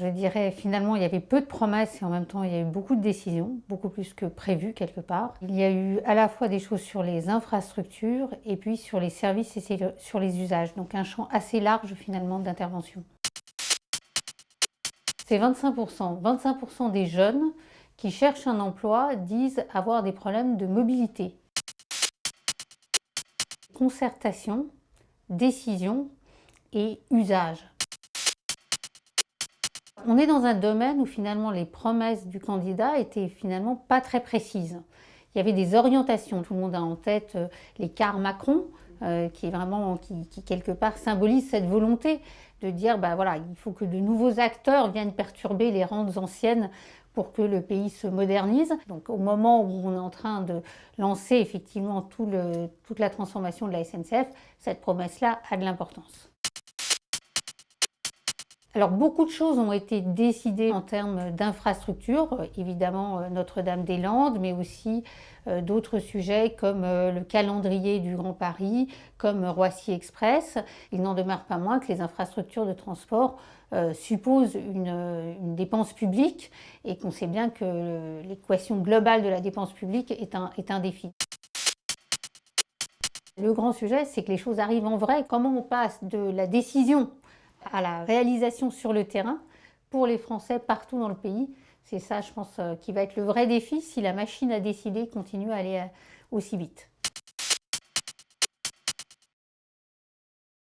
Je dirais finalement il y avait peu de promesses et en même temps il y a eu beaucoup de décisions, beaucoup plus que prévu quelque part. Il y a eu à la fois des choses sur les infrastructures et puis sur les services et sur les usages, donc un champ assez large finalement d'intervention. C'est 25%. 25% des jeunes qui cherchent un emploi disent avoir des problèmes de mobilité. Concertation, décision et usage. On est dans un domaine où finalement les promesses du candidat étaient finalement pas très précises. Il y avait des orientations, tout le monde a en tête les cars Macron, qui quelque part symbolise cette volonté de dire bah voilà, il faut que de nouveaux acteurs viennent perturber les rentes anciennes pour que le pays se modernise. Donc au moment où on est en train de lancer effectivement toute la transformation de la SNCF, cette promesse-là a de l'importance. Alors beaucoup de choses ont été décidées en termes d'infrastructures, évidemment Notre-Dame-des-Landes, mais aussi d'autres sujets comme le calendrier du Grand Paris, comme Roissy Express. Il n'en demeure pas moins que les infrastructures de transport supposent une dépense publique et qu'on sait bien que l'équation globale de la dépense publique est un défi. Le grand sujet, c'est que les choses arrivent en vrai. Comment on passe de la décision à la réalisation sur le terrain pour les Français partout dans le pays. C'est ça, je pense, qui va être le vrai défi si la machine à décider continue à aller aussi vite.